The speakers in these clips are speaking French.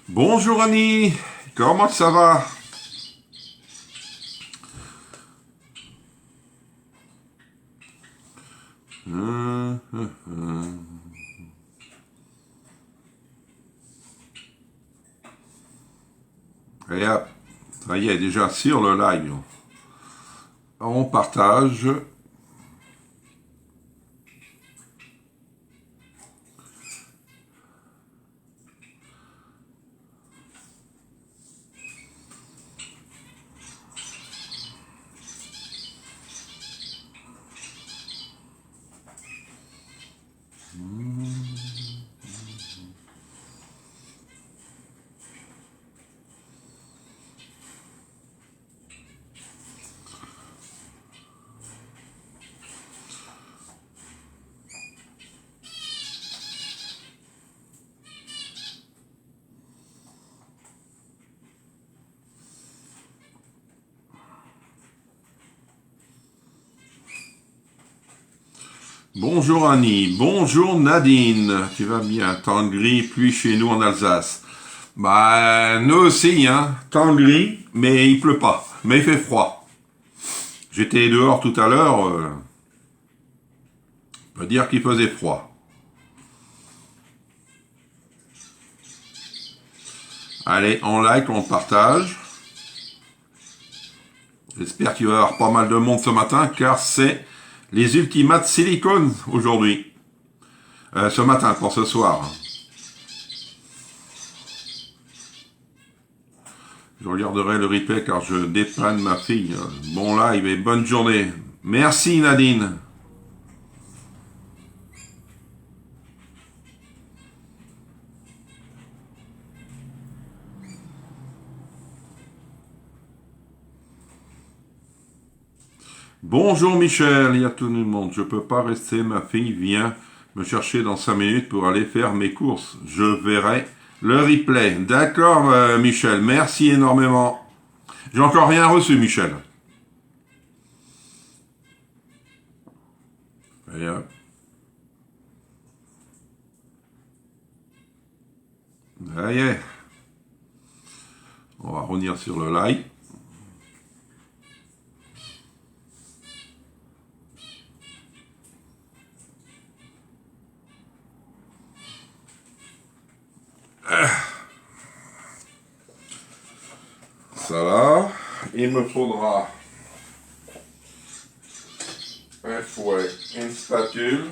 Bonjour Annie, comment ça va? Et hop, ça y est, déjà sur le live. On partage. Bonjour Annie, bonjour Nadine, tu vas bien? Temps gris, pluie chez nous en Alsace. Bah, nous aussi, hein, temps gris, mais il pleut pas, mais il fait froid. J'étais dehors tout à l'heure, on peut dire qu'il faisait froid. Allez, on like, on partage. J'espère qu'il va y avoir pas mal de monde ce matin, car c'est les Ultimates Silicone aujourd'hui. Ce matin, pour ce soir. Je regarderai le replay car je dépanne ma fille. Bon live et bonne journée. Merci Nadine. Bonjour Michel, il y a tout le monde. Je peux pas rester, ma fille vient me chercher dans 5 minutes pour aller faire mes courses. Je verrai le replay. D'accord Michel, merci énormément. J'ai encore rien reçu Michel. Et hop. Ça y est. On va revenir sur le live. Ça là, il me faudra un fouet, une spatule.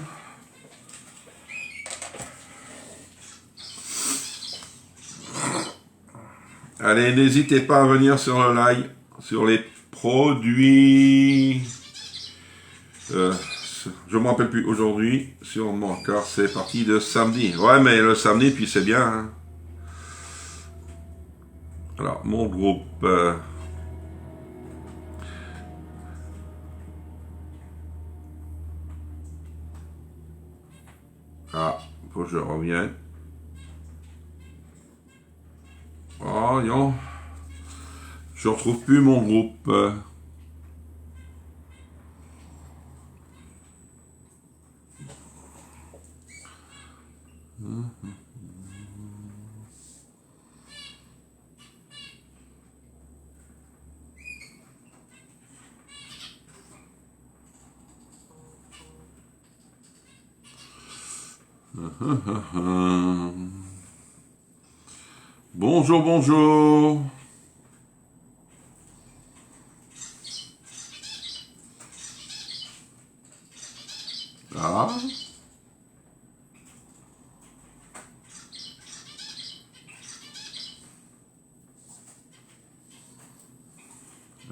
Allez, n'hésitez pas à venir sur le live, sur les produits. Je ne me rappelle plus aujourd'hui, sûrement, car c'est parti de samedi. Ouais, mais le samedi, puis c'est bien. Hein. Alors, mon groupe. Ah, faut que je revienne. Oh, non. Je retrouve plus mon groupe. Bonjour, bonjour. Ah.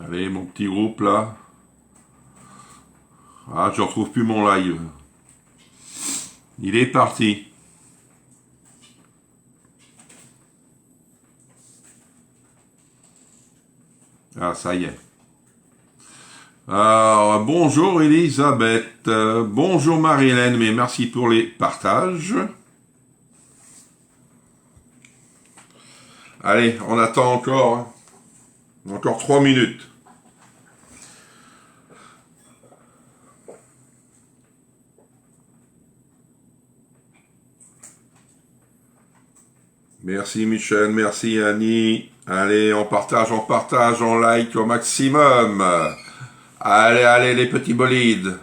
Allez, mon petit groupe là. Ah, je retrouve plus mon live. Il est parti. Ah, ça y est. Alors, bonjour Elisabeth. Bonjour Marie-Hélène, mais merci pour les partages. Allez, on attend encore. Hein. Encore 3 minutes. Merci Michel, merci Annie. Allez, on partage, on like au maximum. Allez, allez les petits bolides.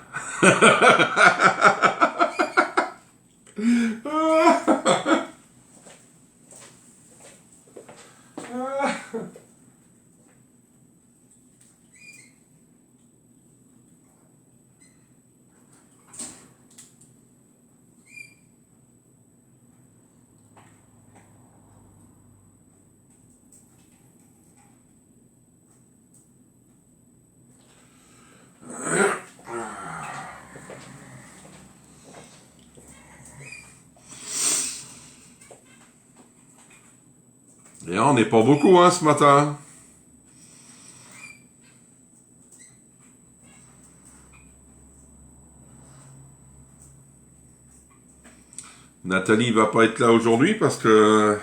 Et on n'est pas beaucoup hein, ce matin. Nathalie va pas être là aujourd'hui parce que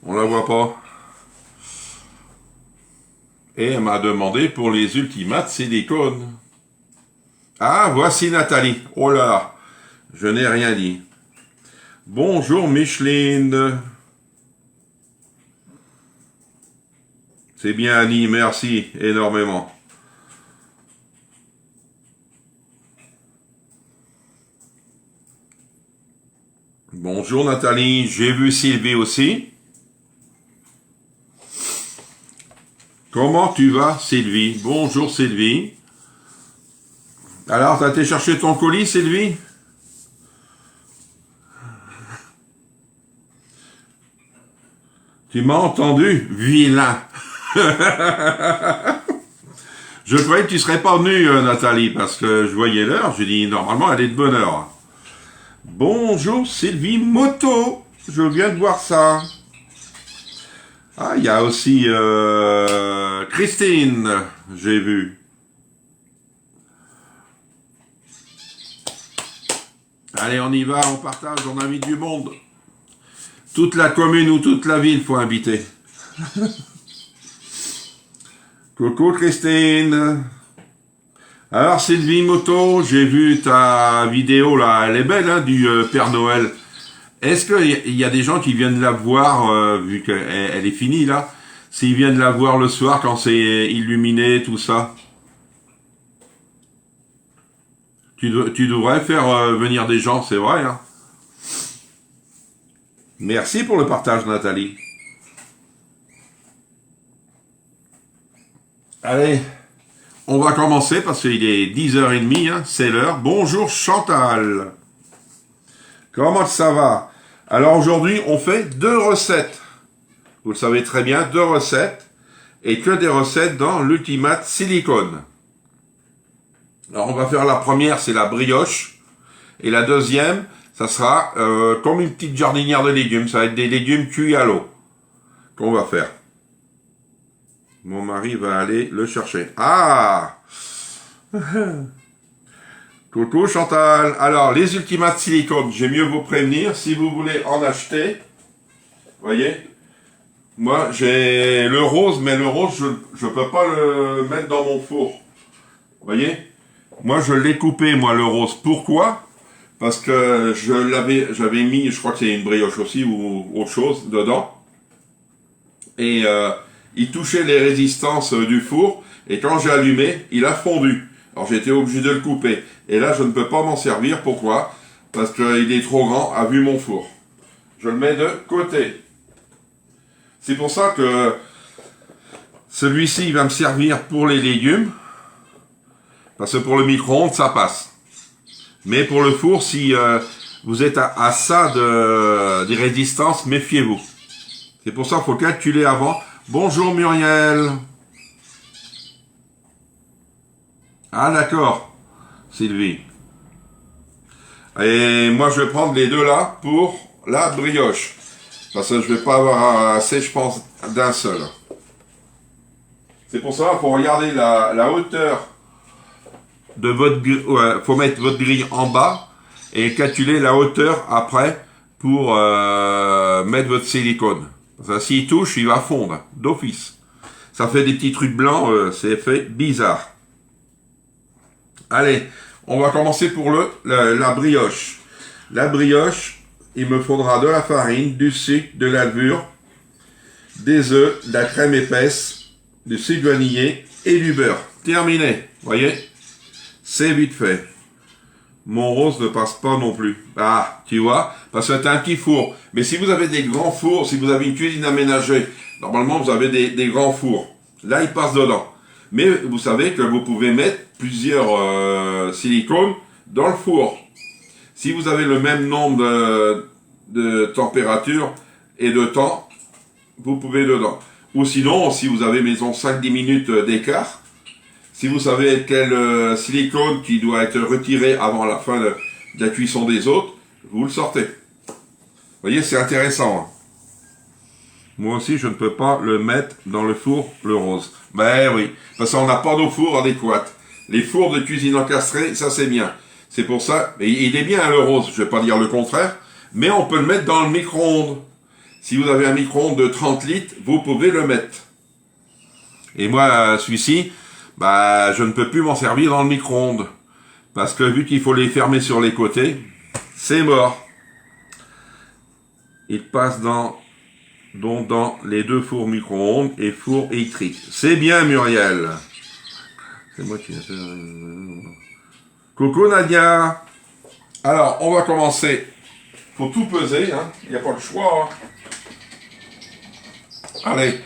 on la voit pas. Et elle m'a demandé pour les ultimates silicone. Ah, voici Nathalie. Oh là là, je n'ai rien dit. Bonjour Micheline. C'est bien Annie, merci énormément. Bonjour Nathalie, j'ai vu Sylvie aussi. Comment tu vas Sylvie? Bonjour Sylvie. Alors, t'as été chercher ton colis Sylvie? Tu m'as entendu? Vilain. Je croyais que tu serais pas venue Nathalie, parce que je voyais l'heure, j'ai dit normalement elle est de bonne heure. Bonjour Sylvie Moto, je viens de voir ça. Ah, il y a aussi Christine, j'ai vu. Allez, on y va, on partage, on invite du monde. Toute la commune ou toute la ville, faut inviter. Coucou Christine. Alors Sylvie Moto, j'ai vu ta vidéo là, elle est belle hein, du Père Noël. Est-ce qu'il y a des gens qui viennent la voir, vu qu'elle est finie là, s'ils viennent la voir le soir quand c'est illuminé, tout ça? Tu devrais faire venir des gens, c'est vrai. Hein. Merci pour le partage Nathalie. Allez, on va commencer parce qu'il est 10h30, hein, c'est l'heure. Bonjour Chantal. Comment ça va? Alors aujourd'hui, on fait 2 recettes. Vous le savez très bien, 2 recettes. Et que des recettes dans l'Ultimate Silicone. Alors on va faire la première, c'est la brioche. Et la deuxième, ça sera comme une petite jardinière de légumes. Ça va être des légumes cuits à l'eau qu'on va faire. Mon mari va aller le chercher. Ah! Coucou Chantal. Alors, les Ultimate Silicone, j'ai mieux vous prévenir. Si vous voulez en acheter, voyez, moi j'ai le rose, mais le rose, je peux pas le mettre dans mon four. Voyez? Moi, je l'ai coupé, moi, le rose. Pourquoi? Parce que j'avais mis, je crois que c'est une brioche aussi, ou autre chose, dedans. Et il touchait les résistances du four, et quand j'ai allumé, il a fondu. Alors j'ai été obligé de le couper. Et là, je ne peux pas m'en servir. Pourquoi? Parce qu'il est trop grand à vu mon four. Je le mets de côté. C'est pour ça que celui-ci, il va me servir pour les légumes. Parce que pour le micro-ondes, ça passe. Mais pour le four, si vous êtes à ça des résistances, méfiez-vous. C'est pour ça qu'il faut calculer avant. Bonjour Muriel. Ah d'accord, Sylvie. Et moi je vais prendre les deux là pour la brioche. Parce que je vais pas avoir assez, je pense, d'un seul. C'est pour ça qu'il faut regarder la hauteur de votre grille. Ouais, faut mettre votre grille en bas et calculer la hauteur après pour mettre votre silicone. Ça, s'il touche, il va fondre, d'office. Ça fait des petits trucs blancs, c'est effet bizarre. Allez, on va commencer pour la brioche. La brioche, il me faudra de la farine, du sucre, de la levure, des œufs, de la crème épaisse, du sucre vanillé et du beurre. Terminé, voyez? C'est vite fait. Mon rose ne passe pas non plus. Ah, tu vois, parce que c'est un petit four. Mais si vous avez des grands fours, si vous avez une cuisine aménagée, normalement vous avez des grands fours. Là, il passe dedans. Mais vous savez que vous pouvez mettre plusieurs silicones dans le four. Si vous avez le même nombre de température et de temps, vous pouvez dedans. Ou sinon, si vous avez, maison 5-10 minutes d'écart, si vous savez quel silicone qui doit être retiré avant la fin de la cuisson des autres, vous le sortez. Vous voyez, c'est intéressant. Hein. Moi aussi, je ne peux pas le mettre dans le four, le rose. Ben oui, parce qu'on n'a pas de four adéquat. Les fours de cuisine encastrés, ça c'est bien. C'est pour ça, et il est bien le rose, je ne vais pas dire le contraire, mais on peut le mettre dans le micro-ondes. Si vous avez un micro-ondes de 30 litres, vous pouvez le mettre. Et moi, celui-ci, bah, je ne peux plus m'en servir dans le micro-ondes. Parce que vu qu'il faut les fermer sur les côtés, c'est mort. Il passe dans les deux fours micro-ondes et four électrique. C'est bien, Muriel. C'est moi qui ai fait... Coucou, Nadia. Alors, on va commencer. Faut tout peser, hein. Il n'y a pas le choix. Hein. Allez.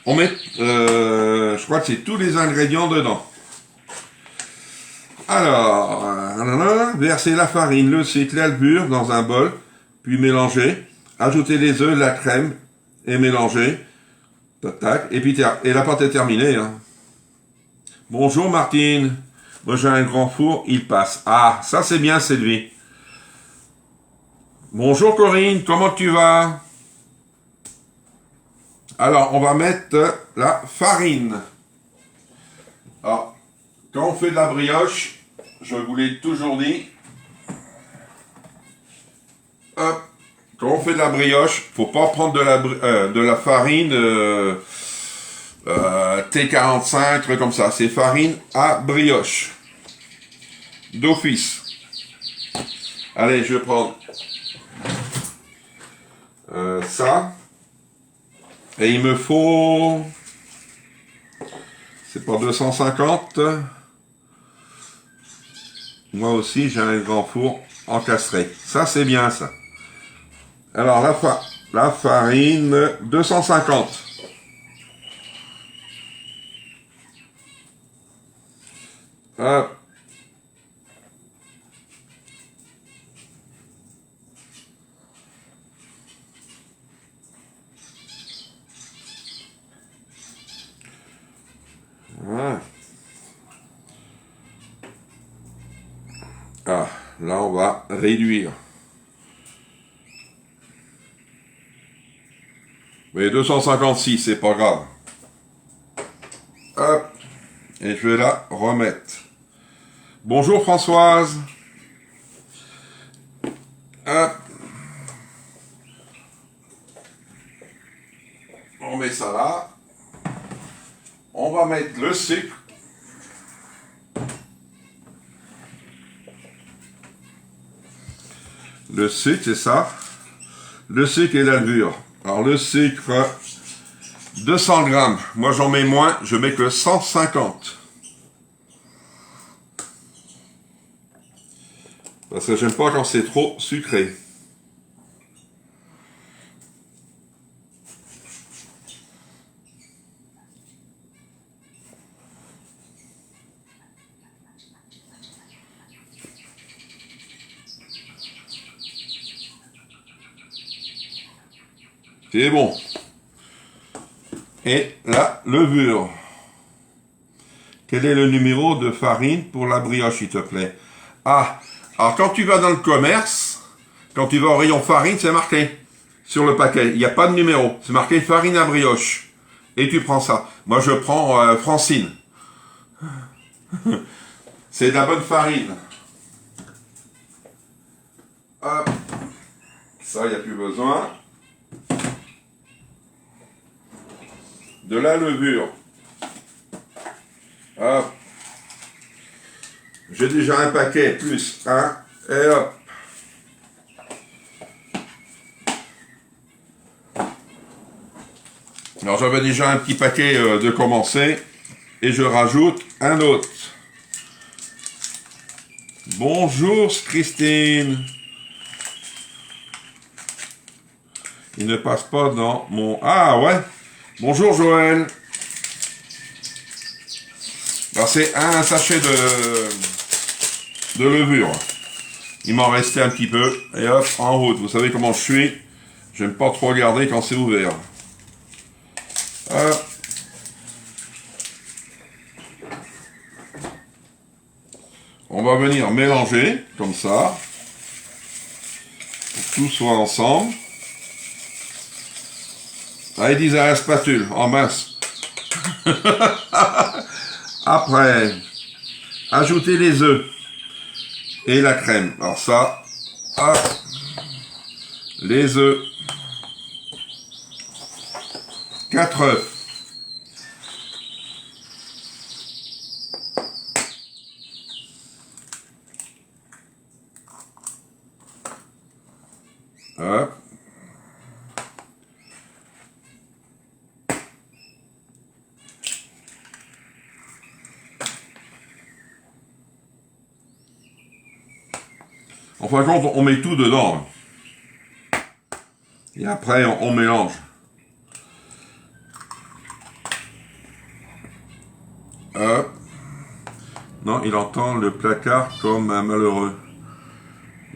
On met, je crois que c'est tous les ingrédients dedans. Alors, versez la farine, le sucre, la levure dans un bol, puis mélanger. Ajoutez les œufs, la crème et mélanger. Tac, tac. Et puis et la pâte est terminée. Hein. Bonjour Martine. Moi j'ai un grand four, il passe. Ah, ça c'est bien, c'est lui. Bonjour Corinne, comment tu vas? Alors, on va mettre la farine. Alors, quand on fait de la brioche, je vous l'ai toujours dit, hop, quand on fait de la brioche, faut pas prendre de la farine T45, truc comme ça. C'est farine à brioche. D'office. Allez, je vais prendre ça. Et il me faut... C'est pas 250. Moi aussi, j'ai un grand four encastré. Ça, c'est bien, ça. Alors, la farine, 250. Hop. Voilà. Ah, là, on va réduire. Mais 256, c'est pas grave. Hop. Et je vais la remettre. Bonjour Françoise. Hop. On met ça là. On va mettre le sucre. Le sucre, c'est ça. Le sucre et la levure. Alors le sucre, 200 grammes. Moi j'en mets moins, je mets que 150. Parce que j'aime pas quand c'est trop sucré. C'est bon. Et la levure. Quel est le numéro de farine pour la brioche, s'il te plaît? Ah, alors quand tu vas dans le commerce, quand tu vas au rayon farine, c'est marqué sur le paquet. Il n'y a pas de numéro. C'est marqué farine à brioche. Et tu prends ça. Moi, je prends Francine. C'est de la bonne farine. Hop. Ça, il n'y a plus besoin. de la levure. Hop. J'ai déjà un paquet plus un. Et hop. Alors j'avais déjà un petit paquet de commencer. Et je rajoute un autre. Bonjour Christine. Il ne passe pas dans mon... Ah ouais. Bonjour Joël. Alors c'est un sachet de levure. Il m'en restait un petit peu. Et hop, en route. Vous savez comment je suis. J'aime pas trop regarder quand c'est ouvert. Hop. On va venir mélanger, comme ça. Pour que tout soit ensemble. Allez, disent à la spatule, en mince. Après, ajouter les œufs et la crème. Alors ça, hop, les œufs, 4 œufs. Hop. En fin de compte, on met tout dedans. Et après, on mélange. Hop. Non, il entend le placard comme un malheureux.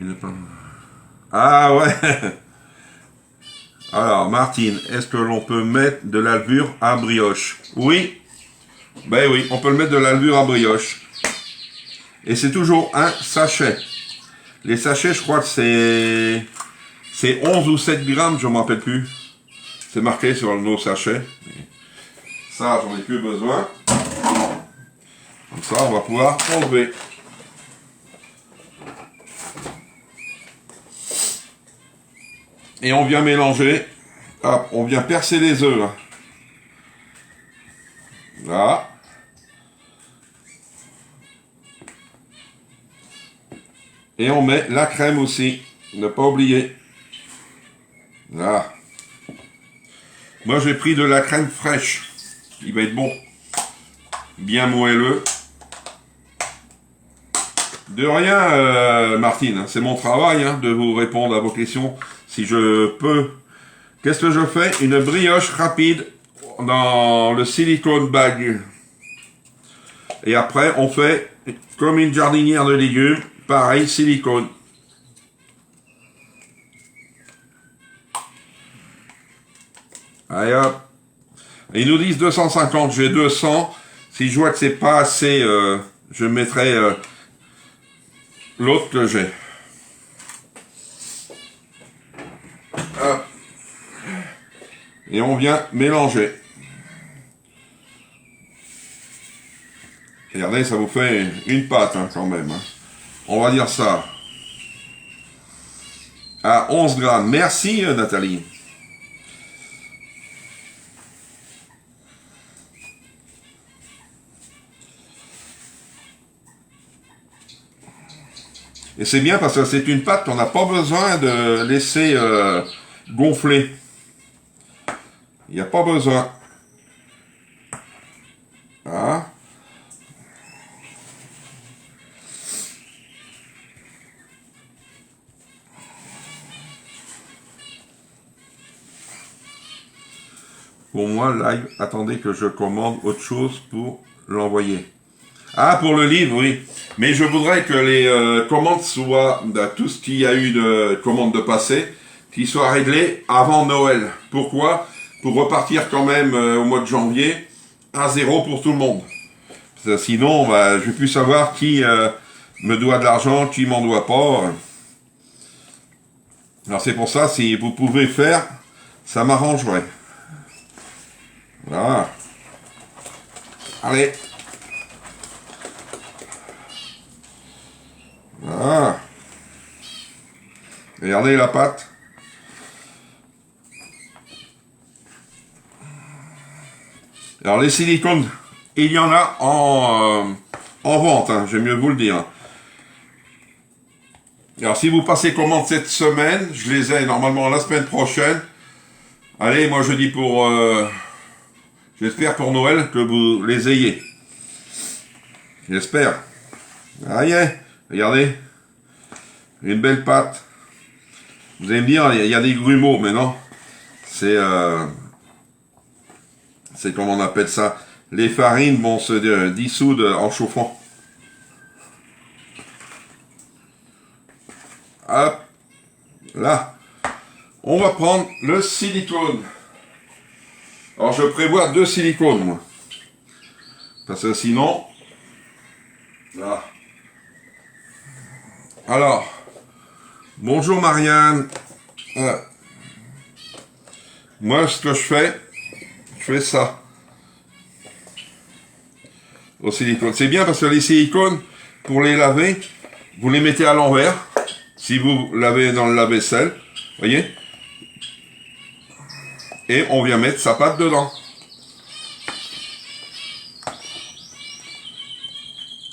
Il n'est pas... Ah ouais. Alors, Martine, est-ce que l'on peut mettre de la levure à brioche? Oui. Ben oui, on peut le mettre de la levure à brioche. Et c'est toujours un sachet. Les sachets, je crois que c'est 11 ou 7 grammes, je ne m'en rappelle plus. C'est marqué sur nos sachets. Ça, j'en ai plus besoin. Comme ça, on va pouvoir enlever. Et on vient mélanger. Hop, on vient percer les œufs. Là. Là. Et on met la crème aussi. Ne pas oublier. Là. Moi, j'ai pris de la crème fraîche. Il va être bon. Bien moelleux. De rien, Martine. C'est mon travail de vous répondre à vos questions. Si je peux. Qu'est-ce que je fais? Une brioche rapide dans le silicone bag. Et après, on fait comme une jardinière de légumes. Pareil, silicone. Allez hop. Ils nous disent 250, j'ai 200. Si je vois que c'est pas assez, je mettrai l'autre que j'ai. Hop. Et on vient mélanger. Regardez, ça vous fait une pâte quand même. On va dire ça. À 11 grammes. Merci Nathalie. Et c'est bien parce que c'est une pâte qu'on n'a pas besoin de laisser gonfler. Il n'y a pas besoin. Hein? Pour moi, live, attendez que je commande autre chose pour l'envoyer. Ah, pour le livre, oui. Mais je voudrais que les commandes soient, tout ce qu'il y a eu de commandes de passé, qui soient réglées avant Noël. Pourquoi? Pour repartir quand même au mois de janvier à zéro pour tout le monde. Parce que sinon, je ne vais plus savoir qui me doit de l'argent, qui m'en doit pas. Alors c'est pour ça, si vous pouvez faire, ça m'arrangerait. Voilà. Allez. Voilà. Regardez la pâte. Alors les silicones, il y en a en vente, hein, j'aime mieux vous le dire. Alors si vous passez commande cette semaine, je les ai normalement la semaine prochaine. Allez, moi je dis pour... j'espère pour Noël que vous les ayez. J'espère. Ah yeah, regardez. Une belle pâte. Vous allez me dire, il y a des grumeaux, mais non. C'est comment on appelle ça. Les farines vont se dissoudre en chauffant. Hop. Là. On va prendre le silicone. Alors je prévois 2 silicones, moi. Parce que sinon... Là. Alors. Bonjour Marianne. Moi, ce que je fais ça. Au silicone. C'est bien parce que les silicones, pour les laver, vous les mettez à l'envers. Si vous lavez dans le lave-vaisselle, voyez. Et on vient mettre sa pâte dedans.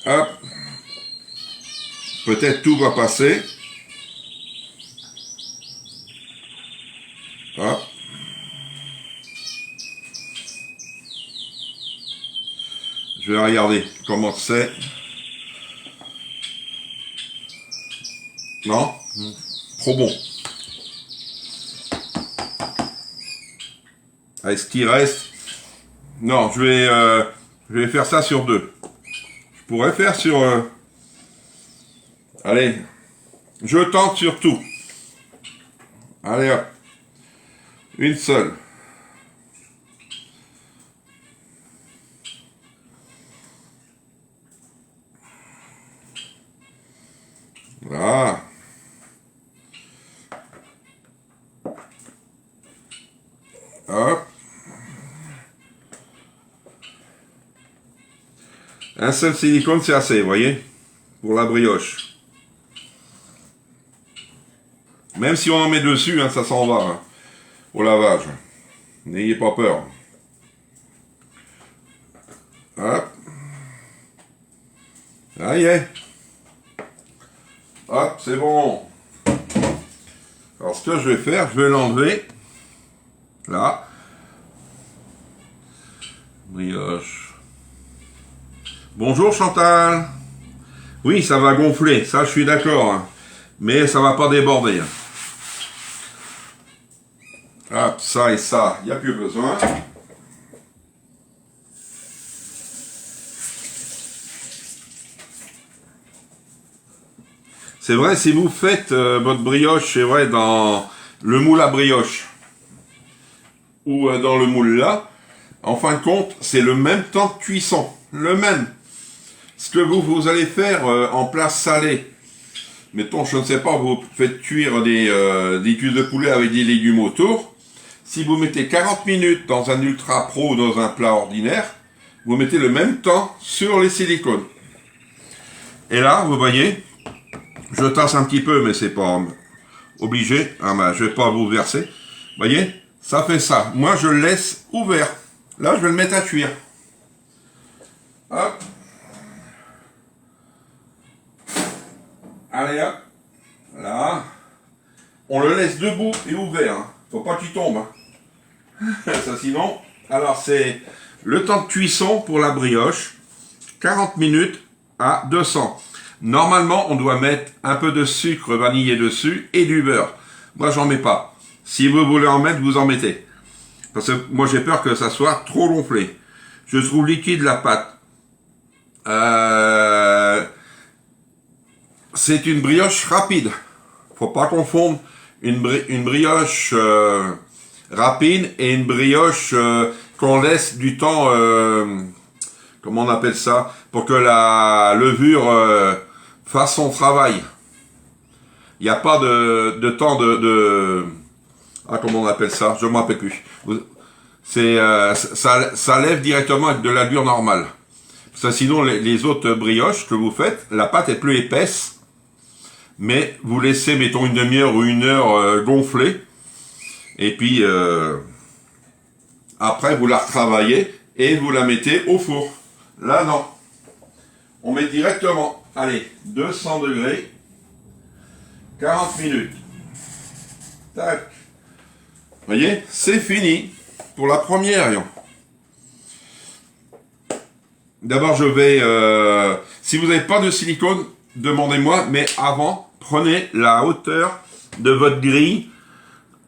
Hop. Peut-être tout va passer. Hop. Je vais regarder comment c'est. Non? Trop bon. Allez, ce qui reste... Non, je vais faire ça sur 2. Je pourrais faire sur... Allez, je tente sur tout. Allez hop. Une seule. Voilà. Hop. Un seul silicone, c'est assez, vous voyez, pour la brioche. Même si on en met dessus, hein, ça s'en va hein, au lavage. N'ayez pas peur. Hop. Ça y est. Hop, c'est bon. Alors, ce que je vais faire, je vais l'enlever. Là. Brioche. Bonjour Chantal. Oui, ça va gonfler, ça je suis d'accord. Hein. Mais ça va pas déborder. Hein. Hop, ça et ça, il n'y a plus besoin. C'est vrai, si vous faites votre brioche, c'est vrai, dans le moule à brioche ou dans le moule là, en fin de compte, c'est le même temps de cuisson. Le même. Ce que vous allez faire en plat salé, mettons, je ne sais pas, vous faites cuire des cuisses de poulet avec des légumes autour. Si vous mettez 40 minutes dans un ultra pro ou dans un plat ordinaire, vous mettez le même temps sur les silicones. Et là, vous voyez, je tasse un petit peu, mais c'est pas obligé. Ah ben, je vais pas vous verser. Vous voyez, ça fait ça. Moi, je le laisse ouvert. Là, je vais le mettre à cuire. Hop. Allez hop. Là. On le laisse debout et ouvert. Hein. Faut pas qu'il tombe. Hein. Ça sinon. Alors c'est le temps de cuisson pour la brioche. 40 minutes à 200. Normalement, on doit mettre un peu de sucre vanillé dessus et du beurre. Moi, j'en mets pas. Si vous voulez en mettre, vous en mettez. Parce que moi, j'ai peur que ça soit trop gonflé. Je trouve liquide la pâte. C'est une brioche rapide. Faut pas confondre une brioche rapide et une brioche qu'on laisse du temps, comment on appelle ça, pour que la levure fasse son travail. Il n'y a pas de temps ah, comment on appelle ça, je ne me rappelle plus. C'est ça lève directement avec de la levure normale. Parce que sinon, les autres brioches que vous faites, la pâte est plus épaisse, mais vous laissez, mettons, une demi-heure ou une heure gonfler, et puis après, vous la retravaillez, et vous la mettez au four. Là, non. On met directement, allez, 200 degrés, 40 minutes. Tac. Vous voyez, c'est fini pour la première. D'abord, je vais... si vous n'avez pas de silicone, demandez-moi, mais avant, prenez la hauteur de votre grille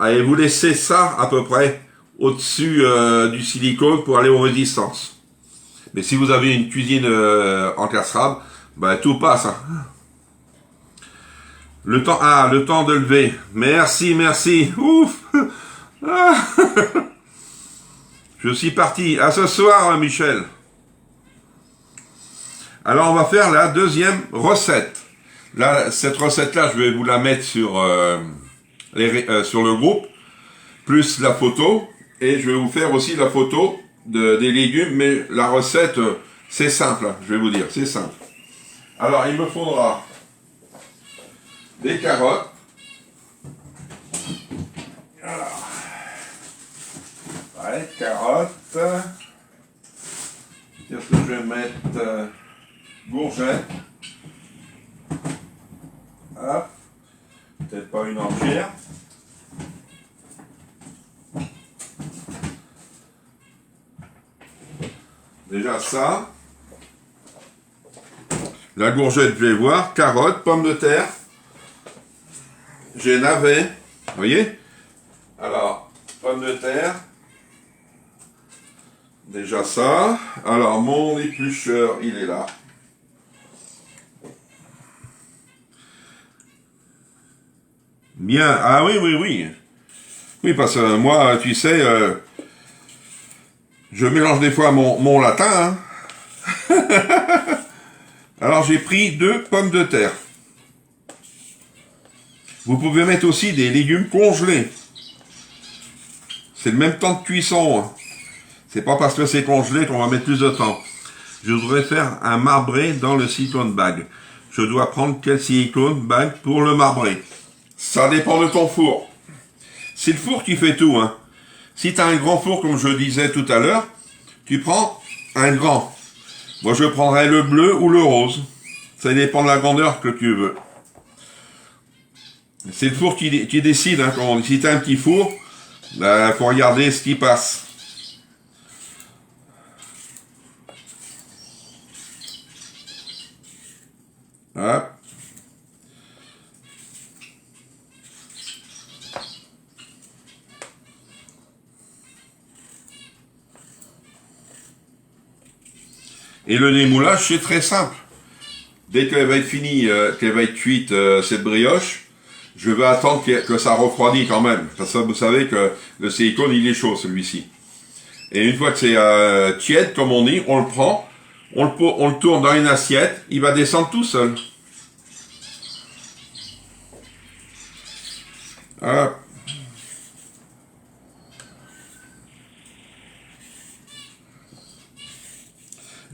et vous laissez ça à peu près au-dessus du silicone pour aller aux résistances. Mais si vous avez une cuisine encastrable, ben, tout passe. Hein. Le temps de lever. Merci, merci. Ouf. Ah. Je suis parti. À ce soir, Michel. Alors, on va faire la deuxième recette. Là, cette recette-là, je vais vous la mettre sur, sur le groupe, plus la photo. Et je vais vous faire aussi la photo des légumes. Mais la recette, c'est simple, hein, je vais vous dire, c'est simple. Alors, il me faudra des carottes. Alors, ouais, carottes. Qu'est-ce que je vais mettre? Courgettes. Hop. Peut-être pas une entière. Déjà ça. La courgette, je vais voir. Carottes, pommes de terre. J'ai navet. Vous voyez? Alors, pommes de terre. Déjà ça. Alors, mon éplucheur, il est là. Bien. Ah oui, oui, oui. Oui, parce que moi, tu sais, je mélange des fois mon latin. Hein. Alors, j'ai pris 2 pommes de terre. Vous pouvez mettre aussi des légumes congelés. C'est le même temps de cuisson. Hein. C'est pas parce que c'est congelé qu'on va mettre plus de temps. Je voudrais faire un marbré dans le silicone bag. Je dois prendre quel silicone bag pour le marbrer? Ça dépend de ton four. C'est le four qui fait tout. Hein. Si tu as un grand four, comme je disais tout à l'heure, tu prends un grand. Moi, je prendrais le bleu ou le rose. Ça dépend de la grandeur que tu veux. C'est le four qui décide. Hein, si tu as un petit four, il faut regarder ce qui passe. Hop. Et le démoulage, c'est très simple. Dès qu'elle va être finie, qu'elle va être cuite, cette brioche, je vais attendre que ça refroidit quand même. Parce que vous savez que le silicone, il est chaud, celui-ci. Et une fois que c'est tiède, comme on dit, on le prend, on le tourne dans une assiette, il va descendre tout seul. Hop.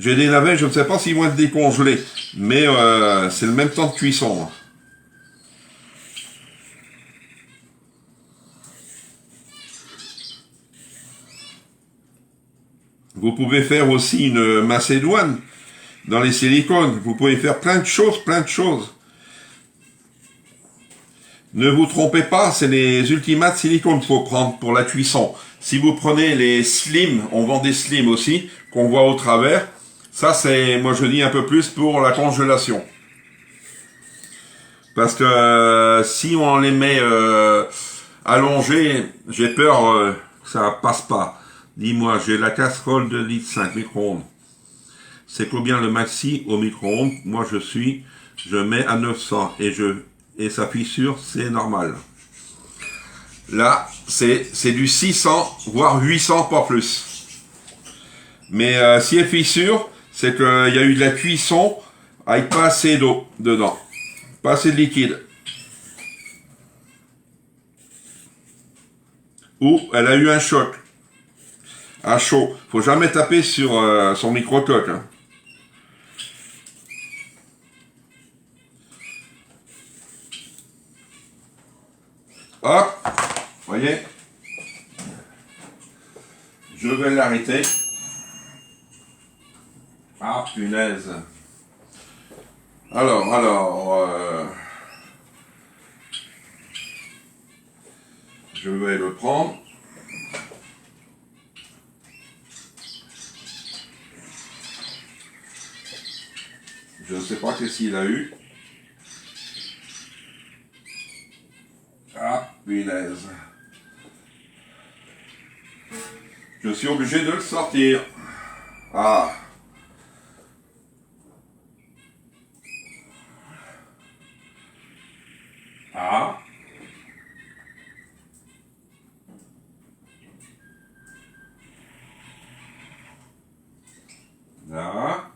J'ai des navets, je ne sais pas s'ils vont être décongelés, mais c'est le même temps de cuisson. Hein. Vous pouvez faire aussi une macédoine dans les silicones. Vous pouvez faire plein de choses, plein de choses. Ne vous trompez pas, c'est les ultimates silicones qu'il faut prendre pour la cuisson. Si vous prenez les slim, on vend des slim aussi, qu'on voit au travers. Ça, c'est, moi je dis un peu plus pour la congélation. Parce que si on les met allongés, j'ai peur que ça passe pas. Dis-moi, j'ai la casserole de litre 5 micro-ondes. C'est combien le maxi au micro-ondes? Moi je mets à 900 et sa fissure, c'est normal. Là, c'est du 600, voire 800, pas plus. Mais si elle fissure, c'est qu'il y a eu de la cuisson avec pas assez d'eau dedans. Pas assez de liquide. Ou elle a eu un choc. À chaud. Faut jamais taper sur son micro-coque. Hein. Hop. Voyez. Je vais l'arrêter. Ah, punaise. Alors, je vais le prendre. Je ne sais pas qu'est-ce qu'il a eu. Ah, punaise. Je suis obligé de le sortir. Ah. Ah. Là.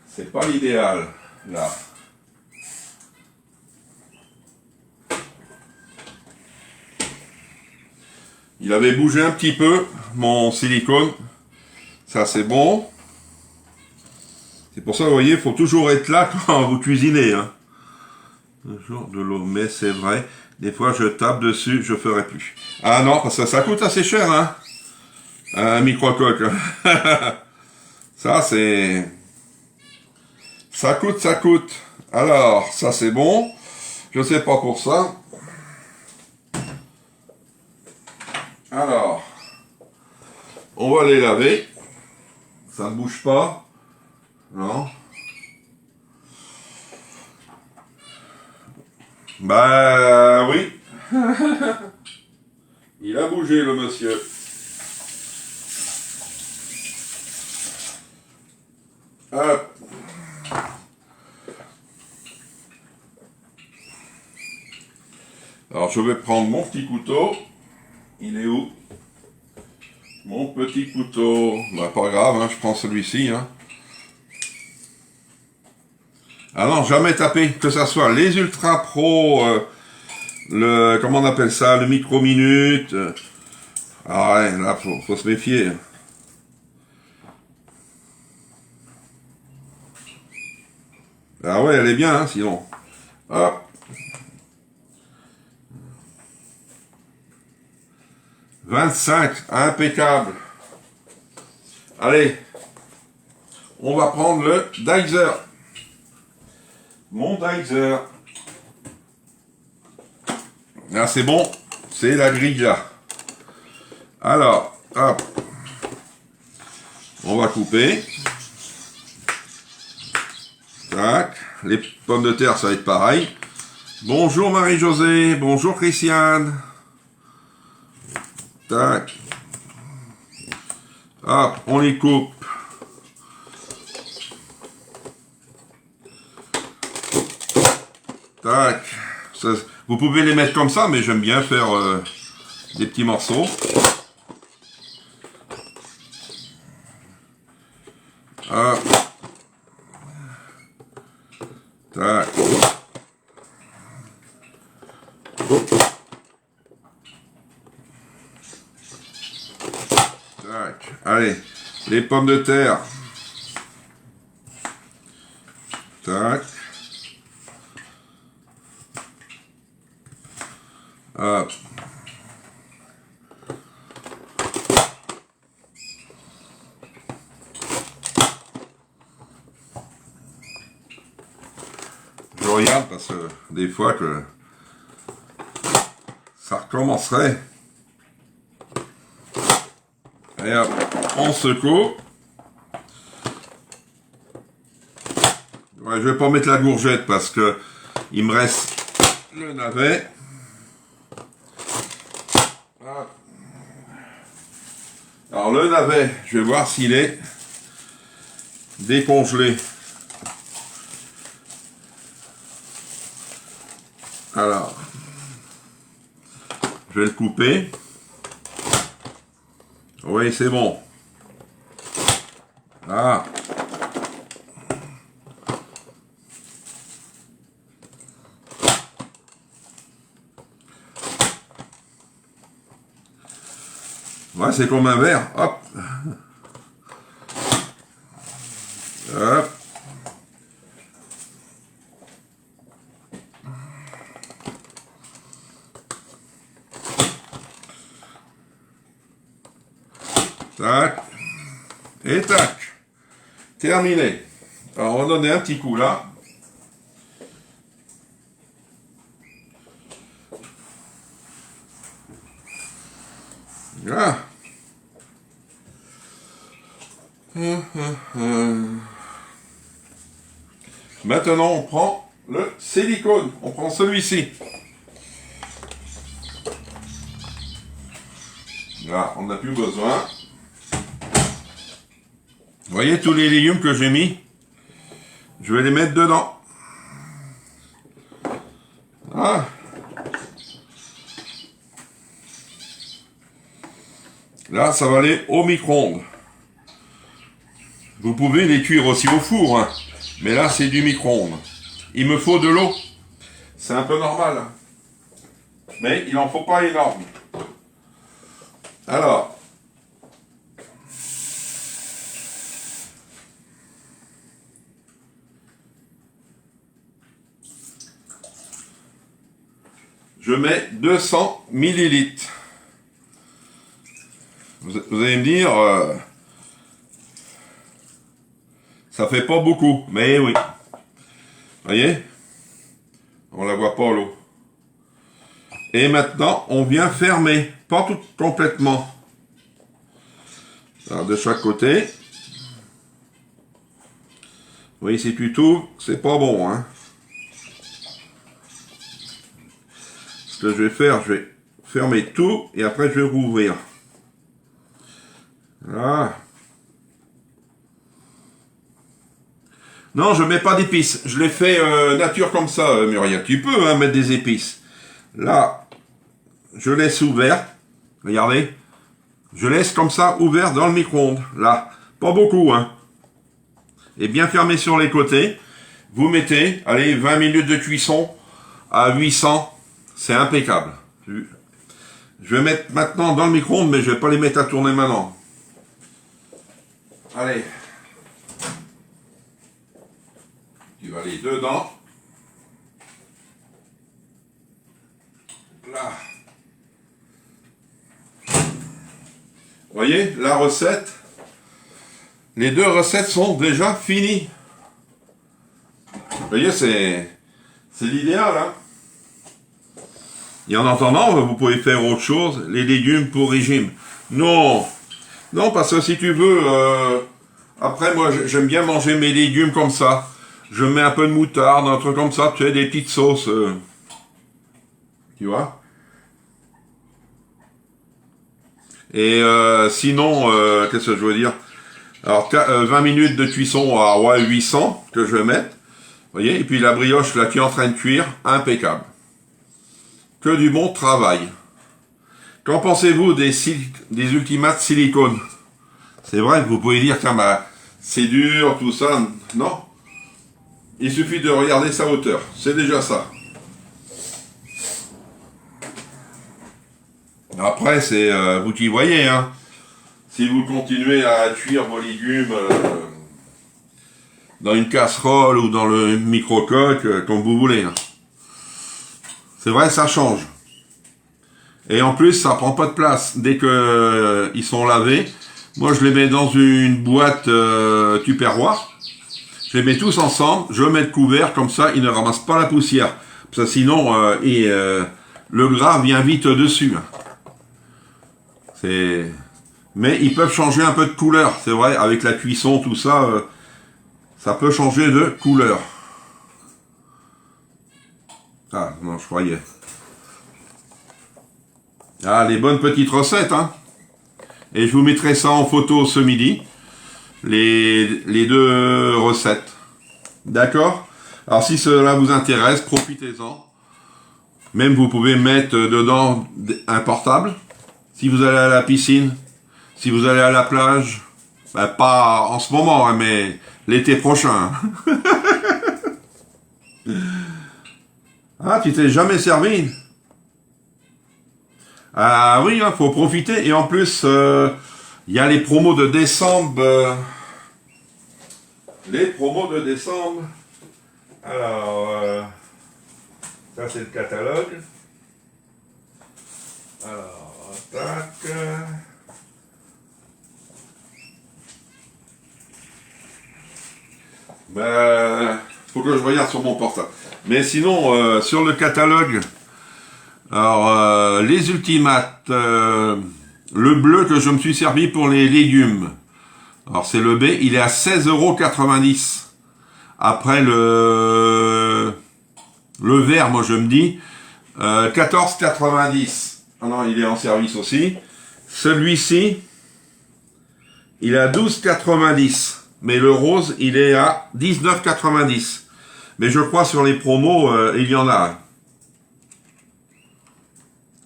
C'est pas l'idéal, là. Il avait bougé un petit peu, mon silicone. Ça, c'est bon. C'est pour ça, vous voyez, il faut toujours être là quand vous cuisinez. Hein. Toujours de l'eau, mais c'est vrai. Des fois, je tape dessus, je ferai plus. Ah non, parce que ça coûte assez cher, hein. Un micro-coque. Ça, c'est... Ça coûte. Alors, ça, c'est bon. Je sais pas pour ça. Alors, on va les laver. Ça ne bouge pas. Non. Bah oui. Il a bougé le monsieur. Hop. Alors je vais prendre mon petit couteau. Il est où? Mon petit couteau. Bah pas grave, hein, je prends celui-ci. Hein. Ah non, jamais taper, que ça soit les Ultra Pro, le, comment on appelle ça, le micro-minute. Ah ouais, là, faut se méfier. Ah ouais, elle est bien, hein, sinon. Hop. 25, impeccable. Allez, on va prendre le Dizer. Mon Dizer. Là, c'est bon, c'est la grille là. Alors, hop. On va couper. Tac. Les pommes de terre, ça va être pareil. Bonjour Marie-Josée. Bonjour Christiane. Tac. Hop, on les coupe. Tac. Ça, vous pouvez les mettre comme ça, mais j'aime bien faire des petits morceaux. Hop. Tac. Tac. Allez, les pommes de terre. Tac. Hop. Je regarde parce que des fois que ça recommencerait. Et hop, on secoue. Ouais, je vais pas mettre la gourgette parce que il me reste le navet. Hop. Alors le navet, je vais voir s'il est décongelé. Alors, je vais le couper. Oui, c'est bon. Ah. Ouais, c'est comme un verre. Hop. Hop. Tac. Et tac. Terminé. Alors, on va donner un petit coup là. Voilà. Maintenant, on prend le silicone. On prend celui-ci. Là, on n'a plus besoin. Vous voyez tous les légumes que j'ai mis? Je vais les mettre dedans. Voilà. Là, ça va aller au micro-ondes. Vous pouvez les cuire aussi au four, hein. Mais là, c'est du micro-ondes. Il me faut de l'eau. C'est un peu normal. Mais il n'en faut pas énorme. Alors. Je mets 200 millilitres. Vous allez me dire, ça fait pas beaucoup, mais oui. Voyez? On la voit pas l'eau. Et maintenant, on vient fermer, pas tout complètement. Alors, de chaque côté. Vous voyez, si tu t'ouvres, c'est pas bon, hein. Ce que je vais faire, je vais fermer tout et après je vais rouvrir. Voilà. Non, je mets pas d'épices. Je l'ai fait nature comme ça, Muriel. Tu peux hein, mettre des épices. Là, je laisse ouvert. Regardez. Je laisse comme ça ouvert dans le micro-ondes. Là, pas beaucoup, hein. Et bien fermé sur les côtés. Vous mettez, allez, 20 minutes de cuisson à 800. C'est impeccable. Je vais mettre maintenant dans le micro-ondes, mais je vais pas les mettre à tourner maintenant. Allez. Tu vas aller dedans. Là. Vous voyez, la recette. Les deux recettes sont déjà finies. Vous voyez, c'est l'idéal, hein. Et en attendant, vous pouvez faire autre chose, les légumes pour régime. Non, non, parce que si tu veux, après moi j'aime bien manger mes légumes comme ça. Je mets un peu de moutarde, un truc comme ça, tu sais, des petites sauces. Tu vois? Et sinon, qu'est-ce que je veux dire? Alors, 20 minutes de cuisson à ouais, 800 que je vais mettre. Vous voyez? Et puis la brioche là qui est en train de cuire, impeccable. Que du bon travail. Qu'en pensez-vous des ultimates silicone? C'est vrai que vous pouvez dire, tiens, bah, c'est dur, tout ça. Non. Il suffit de regarder sa hauteur. C'est déjà ça. Après, c'est vous qui voyez, hein. Si vous continuez à cuire vos légumes dans une casserole ou dans le micro-coque, comme vous voulez. Hein. C'est vrai, ça change. Et en plus, ça prend pas de place. Dès que ils sont lavés, moi je les mets dans une boîte Tupperware. Je les mets tous ensemble, je mets le couvert, comme ça ils ne ramassent pas la poussière. Parce que sinon, le gras vient vite dessus. Mais ils peuvent changer un peu de couleur, c'est vrai, avec la cuisson, tout ça, ça peut changer de couleur. Ah, non, je croyais. Ah, les bonnes petites recettes, hein. Et je vous mettrai ça en photo ce midi. Les deux recettes. D'accord? Alors, si cela vous intéresse, profitez-en. Même vous pouvez mettre dedans un portable. Si vous allez à la piscine, si vous allez à la plage, ben pas en ce moment, hein, mais l'été prochain. Ah, tu t'es jamais servi? Ah oui, hein, faut profiter. Et en plus, il y a les promos de décembre. Les promos de décembre. Alors, ça c'est le catalogue. Alors, tac. Faut que je regarde sur mon portable. Mais sinon, sur le catalogue, alors les ultimates, le bleu que je me suis servi pour les légumes. Alors c'est le B, il est à 16,90 €. Après le vert, moi je me dis 14,90 €. Ah non, il est en service aussi. Celui-ci, il est à 12,90 €. Mais le rose, il est à 19,90 €. Mais je crois sur les promos, il y en a.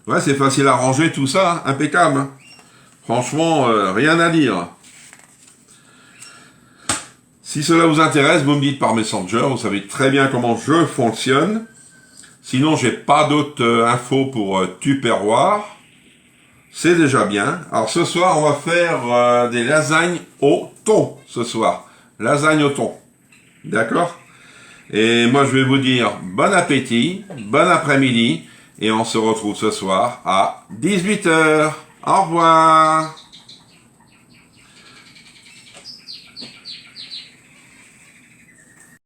Ouais, c'est facile à ranger tout ça, impeccable. Hein. Franchement, rien à dire. Si cela vous intéresse, vous me dites par Messenger, vous savez très bien comment je fonctionne. Sinon, j'ai pas d'autres infos pour Tupperware. C'est déjà bien. Alors ce soir, on va faire des lasagnes au thon, ce soir. Lasagne au thon. D'accord ? Et moi, je vais vous dire bon appétit, bon après-midi, et on se retrouve ce soir à 18 h. Au revoir.